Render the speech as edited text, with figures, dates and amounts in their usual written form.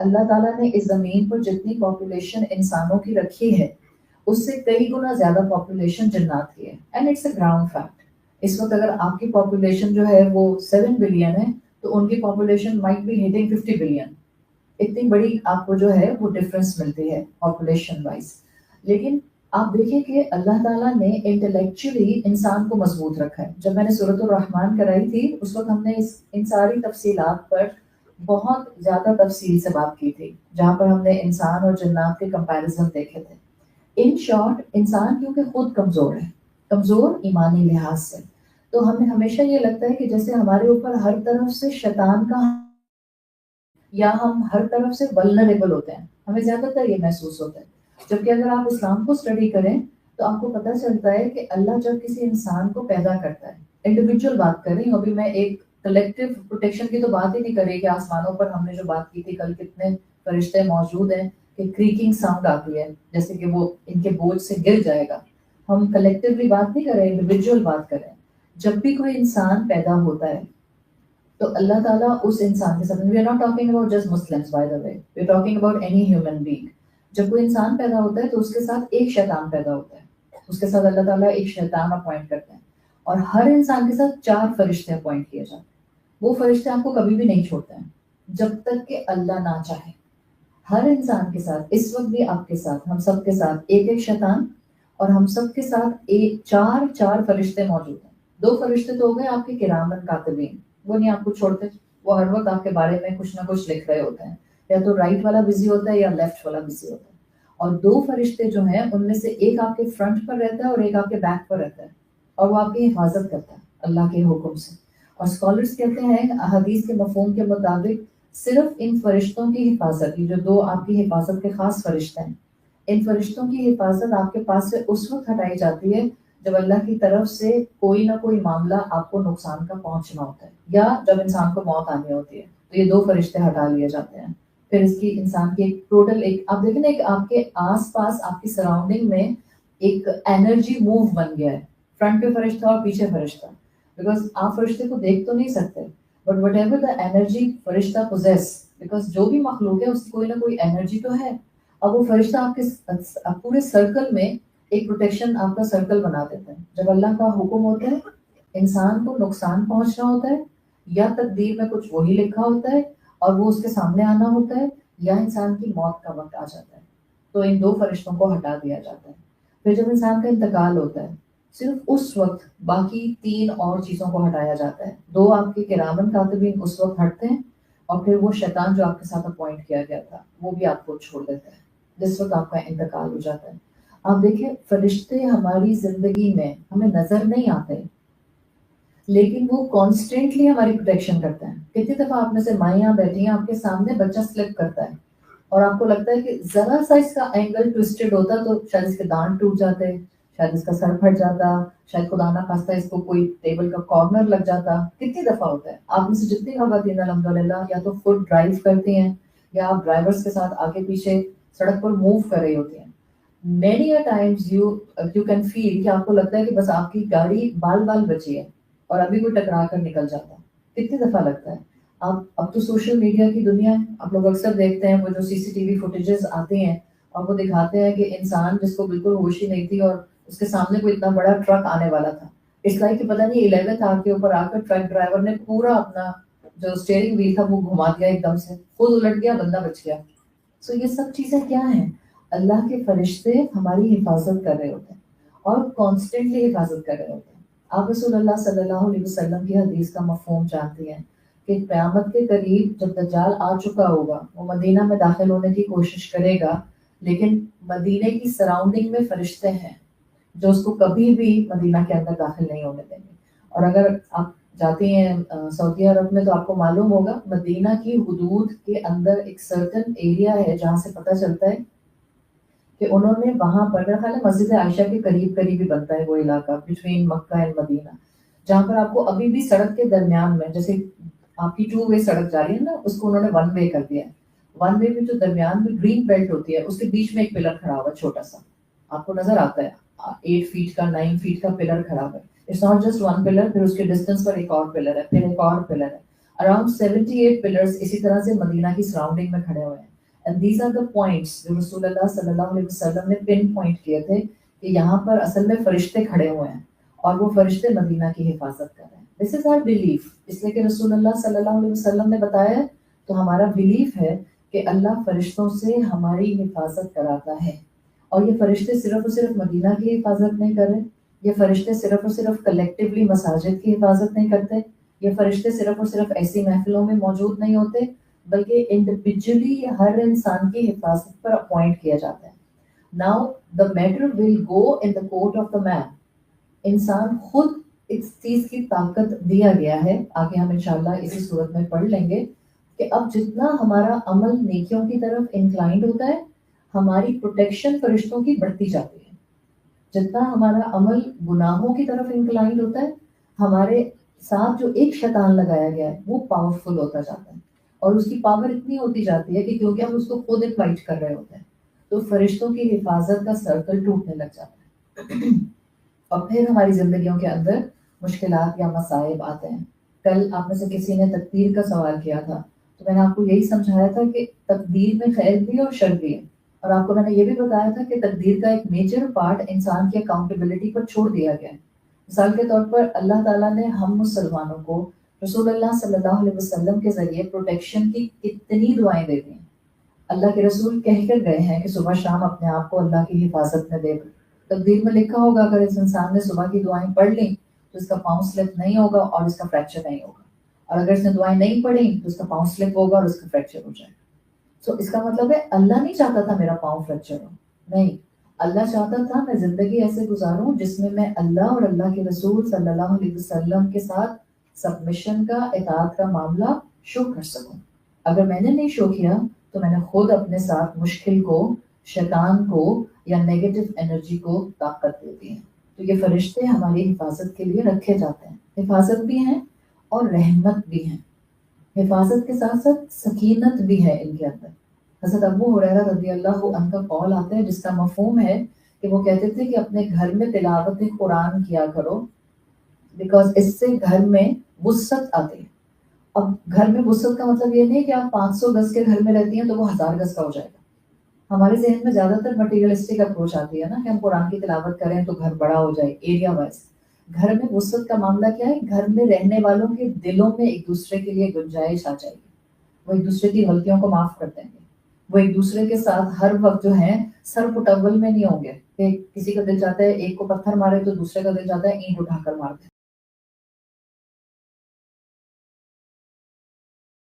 اللہ تعالیٰ نے اس زمین پر جتنی پاپولیشن انسانوں کی رکھی ہے اس سے کئی گنا زیادہ پاپولیشن جنات کی ہے. And it's a ground fact. اس وقت اگر آپ کی پاپولیشن جو ہے وہ 7 بلین ہے تو ان کی population might be hitting 50 billion. اتنی بڑی آپ کو جو ہے وہ ڈفرینس ملتی ہے پاپولیشن وائز. لیکن آپ دیکھیں کہ اللہ تعالیٰ نے انٹلیکچولی انسان کو مضبوط رکھا ہے. جب میں نے سورۃ الرحمن کرائی تھی اس وقت ہم نے ان ساری تفصیلات پر بہت زیادہ تفصیل سے بات کی تھی, جہاں پر ہم نے انسان اور جنات کے کمپیریزن دیکھے تھے. ان شارٹ انسان کیونکہ خود کمزور ہے, کمزور ایمانی لحاظ سے, تو ہمیں ہمیشہ یہ لگتا ہے کہ جیسے ہمارے اوپر ہر طرف سے شیطان کا یا ہم ہر طرف سے ولنریبل ہوتے ہیں, ہمیں زیادہ تر یہ محسوس ہوتا ہے. جبکہ اگر آپ اسلام کو اسٹڈی کریں تو آپ کو پتہ چلتا ہے کہ اللہ جب کسی انسان کو پیدا کرتا ہے, انڈیویجول بات کر رہی ہوں ابھی میں, ایک کلیکٹیو پروٹیکشن کی تو بات ہی نہیں کر رہی کہ آسمانوں پر ہم نے جو بات کی تھی کل کتنے فرشتے موجود ہیں کہ کریکنگ ساؤنڈ آتی ہے جیسے کہ وہ ان کے بوجھ سے گر جائے گا. ہم کلیکٹیولی بات نہیں کر رہے, انڈیویجول بات کر رہے ہیں. جب بھی کوئی انسان پیدا ہوتا ہے تو اللہ تعالیٰ اس انسان کے ساتھ, we are not talking about just Muslims by the way, we are talking about any human being. جب کوئی انسان پیدا ہوتا ہے تو اس کے ساتھ ایک شیطان پیدا ہوتا ہے, اس کے ساتھ اللہ تعالیٰ ایک شیطان اپوائنٹ کرتے ہیں, اور ہر انسان کے ساتھ 4 فرشتے اپوائنٹ کیے جاتے ہیں. وہ فرشتے آپ کو کبھی بھی نہیں چھوڑتے ہیں جب تک کہ اللہ نہ چاہے. ہر انسان کے ساتھ, اس وقت بھی آپ کے ساتھ, ہم سب کے ساتھ ایک ایک شیطان, اور ہم سب کے ساتھ ایک 4 فرشتے موجود ہیں. 2 فرشتے تو ہو گئے آپ کے کرامن کاتبین, وہ نہیں آپ کو چھوڑتے, وہ ہر وقت آپ کے بارے میں کچھ نہ کچھ لکھ رہے ہوتے ہیں, یا تو رائٹ والا بزی ہوتا ہے یا لیفٹ والا بزی ہوتا ہے. اور 2 فرشتے جو ہیں ان میں سے ایک آپ کے فرنٹ پر رہتا ہے اور ایک آپ کے بیک پر رہتا ہے, اور وہ آپ کی حفاظت کرتا ہے اللہ کے حکم سے. اور اسکالرس کہتے ہیں احادیث کے مفہوم کے مطابق صرف ان فرشتوں کی حفاظت, جو 2 آپ کی حفاظت کے خاص فرشتے ہیں, ان فرشتوں کی حفاظت آپ کے پاس سے اس وقت ہٹائی جاتی ہے جب اللہ کی طرف سے کوئی نہ کوئی معاملہ آپ کو نقصان کا پہنچنا ہوتا ہے, یا جب انسان کو موت آنی ہوتی ہے تو یہ 2 فرشتے ہٹا لیے جاتے ہیں. پھر اس کی انسان کی ایک ٹوٹل, ایک آپ دیکھیں نا, ایک آپ کے آس پاس آپ کی سراؤنڈنگ میں ایک انرجی موو بن گیا ہے, فرنٹ پہ فرشتہ اور پیچھے فرشتہ. بیکاز آپ فرشتے کو دیکھ تو نہیں سکتے, but what ever the energy فرشتہ پوزیس, بیکاز جو بھی مخلوق ہے اس کی کوئی نہ کوئی انرجی تو ہے. اب وہ فرشتہ آپ کے پورے سرکل میں ایک پروٹیکشن آپ کا سرکل بنا دیتے ہیں. جب اللہ کا حکم ہوتا ہے انسان کو نقصان پہنچنا ہوتا ہے, یا تقدیر میں کچھ وہی لکھا ہوتا ہے اور وہ اس کے سامنے آنا ہوتا ہے, یا انسان کی موت کا وقت آ جاتا ہے, تو ان 2 فرشتوں کو ہٹا دیا جاتا ہے. پھر جب انسان کا انتقال ہوتا ہے صرف اس وقت باقی 3 اور چیزوں کو ہٹایا جاتا ہے. 2 آپ کے کرامن کاتبین اس وقت ہٹتے ہیں, اور پھر وہ شیطان جو آپ کے ساتھ اپوائنٹ کیا گیا تھا وہ بھی آپ کو چھوڑ دیتا ہے جس وقت آپ کا انتقال ہو جاتا ہے. آپ دیکھیں فرشتے ہماری زندگی میں ہمیں نظر نہیں آتے, لیکن وہ کانسٹینٹلی ہماری پروٹیکشن کرتے ہیں. کتنی دفعہ آپ میں سے مائیں بیٹھی ہیں, آپ کے سامنے بچہ سلپ کرتا ہے اور آپ کو لگتا ہے کہ ذرا سا اس کا اینگل ٹوسٹڈ ہوتا تو شاید اس کے دانت ٹوٹ جاتے, شاید اس کا سر پھٹ جاتا, شاید خدا نہ خواستہ اس کو کوئی ٹیبل کا کارنر لگ جاتا. کتنی دفعہ ہوتا ہے. آپ میں سے جتنی خواتین الحمدللہ یا تو خود ڈرائیو کرتی ہیں یا آپ ڈرائیورس کے ساتھ آگے پیچھے سڑک پر موو کر رہی ہوتی ہیں, many a times you can feel کہ آپ کو لگتا ہے کہ بس آپ کی گاڑی بال بال بچی ہے اور ابھی کوئی ٹکرا کر نکل جاتا. کتنی دفعہ لگتا ہے. اب تو سوشل میڈیا کی دنیا ہے, آپ لوگ اکثر دیکھتے ہیں وہ جو CCTV فوٹیجز آتے ہیں اور وہ دکھاتے ہیں کہ انسان جس کو بالکل ہوش ہی نہیں تھی اور اس کے سامنے کوئی اتنا بڑا ٹرک آنے والا تھا, اس لائک کہ پتہ نہیں 11th آر کے اوپر آ کر ٹرک ڈرائیور نے پورا اپنا جو اسٹیئرنگ وہیل تھا وہ گھما دیا, ایک دم سے خود الٹ گیا, بندہ بچ گیا. سو یہ سب چیزیں کیا ہیں, اللہ کے فرشتے ہماری حفاظت کر رہے ہوتے ہیں اور کانسٹنٹلی حفاظت کر رہے ہوتے ہیں. آپ رسول اللہ صلی اللہ علیہ وسلم کی حدیث کا مفہوم جانتی ہیں کہ قیامت کے قریب جب دجال آ چکا ہوگا وہ مدینہ میں داخل ہونے کی کوشش کرے گا, لیکن مدینہ کی سراؤنڈنگ میں فرشتے ہیں جو اس کو کبھی بھی مدینہ کے اندر داخل نہیں ہونے دیں گے. اور اگر آپ جاتے ہیں سعودی عرب میں تو آپ کو معلوم ہوگا مدینہ کی حدود کے اندر ایک سرٹن ایریا ہے جہاں سے پتہ چلتا ہے کہ انہوں نے وہاں پر, میرا خیال ہے مسجد عائشہ کے قریب قریب ہی بنتا ہے وہ علاقہ بٹوین مکہ اینڈ مدینہ, جہاں پر آپ کو ابھی بھی سڑک کے درمیان میں, جیسے آپ کی 2 وے سڑک جا رہی ہے نا, اس کو انہوں نے 1 وے کر دیا ہے. 1 وے میں جو درمیان میں گرین بیلٹ ہوتی ہے اس کے بیچ میں ایک پلر کھڑا ہوا چھوٹا سا, آپ کو نظر آتا ہے 8 فیٹ کا 9 فیٹ کا پلر کھڑا ہوا ہے. اٹس ناٹ جسٹ 1 پلر, پھر اس کے ڈسٹینس پر ایک اور پلر ہے, پھر ایک اور پلر ہے. اراؤنڈ 78 پلرز اسی طرح سے مدینہ کی سراؤنڈنگ میں کھڑے ہوئے ہیں. And these are the points جو رسول اللہ صلی اللہ علیہ وسلم نے پن پوائنٹ کیے تھے کہ یہاں پر اصل میں فرشتے کھڑے ہوئے ہیں اور وہ فرشتے مدینہ کی حفاظت کر رہے ہیں. This is our belief. اس لیے کہ رسول اللہ صلی اللہ علیہ وسلم نے بتایا ہے تو ہمارا بلیف ہے کہ اللہ فرشتوں سے ہماری حفاظت کراتا ہے. اور یہ فرشتے صرف اور صرف مدینہ کی حفاظت نہیں کر رہے, یہ فرشتے صرف اور صرف کلیکٹیولی مساجد کی حفاظت نہیں کرتے, یہ فرشتے صرف اور صرف ایسی محفلوں میں موجود نہیں ہوتے, بلکہ انڈیویجولی ہر انسان کی حفاظت پر اپوائنٹ کیا جاتا ہے. Now the matter will go in the court of the man. انسان خود اس چیز کی طاقت دیا گیا ہے, آگے ہم انشاءاللہ اسی صورت میں پڑھ لیں گے کہ اب جتنا ہمارا عمل نیکیوں کی طرف انکلائنڈ ہوتا ہے ہماری پروٹیکشن فرشتوں کی بڑھتی جاتی ہے. جتنا ہمارا عمل گناہوں کی طرف انکلائنڈ ہوتا ہے ہمارے ساتھ جو ایک شیطان لگایا گیا ہے وہ پاورفل ہوتا جاتا ہے, اور اس کی پاور اتنی ہوتی جاتی ہے کہ کیونکہ ہم اس کو خود انوائٹ کر رہے ہوتے ہیں تو فرشتوں کی حفاظت کا سرکل ٹوٹنے لگ جاتا ہے. اور پھر ہماری زندگیوں کے اندر مشکلات یا مصائب آتے ہیں. کل آپ میں سے کسی نے تقدیر کا سوال کیا تھا تو میں نے آپ کو یہی سمجھایا تھا کہ تقدیر میں خیر بھی ہے اور شر بھی ہے, اور آپ کو میں نے یہ بھی بتایا تھا کہ تقدیر کا ایک میجر پارٹ انسان کی اکاؤنٹیبلٹی پر چھوڑ دیا گیا ہے. مثال کے طور پر اللہ تعالیٰ نے ہم مسلمانوں کو رسول اللہ صلی اللہ علیہ وسلم کے ذریعے پروٹیکشن کی کتنی دعائیں دے دی ہیں. اللہ کے رسول کہہ کر گئے ہیں کہ صبح شام اپنے آپ کو اللہ کی حفاظت میں دے. تقدیر میں لکھا ہوگا اگر اس انسان نے صبح کی دعائیں پڑھ لیں تو اس کا پاؤں سلپ نہیں ہوگا اور اس کا فریکچر نہیں ہوگا, اور اگر اس نے دعائیں نہیں پڑھی تو اس کا پاؤں سلپ ہوگا اور اس کا فریکچر ہو جائے گا. سو اس کا مطلب ہے اللہ نہیں چاہتا تھا میرا پاؤں فریکچر ہو, نہیں, اللہ چاہتا تھا میں زندگی ایسے گزاروں جس میں میں اللہ اور اللہ کے رسول صلی اللہ علیہ وسلم کے ساتھ سبمیشن کا, اطاعت کا معاملہ شو کر سکوں. اگر میں نے نہیں شو کیا تو میں نے خود اپنے ساتھ مشکل کو, شیطان کو یا نیگیٹو انرجی کو طاقت دے دی ہے. تو یہ فرشتے ہماری حفاظت کے لیے رکھے جاتے ہیں, حفاظت بھی ہیں اور رحمت بھی ہیں. حفاظت کے ساتھ ساتھ سکینت بھی ہے ان کے اندر. حضرت ابو ہریرہ رضی اللہ عنہ کا قول آتا ہے جس کا مفہوم ہے کہ وہ کہتے تھے کہ اپنے گھر میں تلاوت قرآن کیا کرو, بیکاز اس سے گھر میں وسعت آتی ہے. اب گھر میں وسعت کا مطلب یہ نہیں کہ آپ 500 گز کے گھر میں رہتی ہیں تو وہ 1000 گز کا ہو جائے گا. ہمارے ذہن میں زیادہ تر مٹیریلسٹک اپروچ آتی ہے نا کہ ہم قرآن کی تلاوت کریں تو گھر بڑا ہو جائے ایریا وائز. گھر میں وسعت کا معاملہ کیا ہے, گھر میں رہنے والوں کے دلوں میں ایک دوسرے کے لیے گنجائش آ جائے گی, وہ ایک دوسرے کی غلطیوں کو معاف کر دیں گے, وہ ایک دوسرے کے ساتھ ہر وقت جو ہے سر پٹول میں نہیں ہوں گے کہ کسی کا دل چاہتا ہے ایک کو پتھر مارے تو دوسرے کا دل چاہتا ہے اینٹ اٹھا کر مار دے.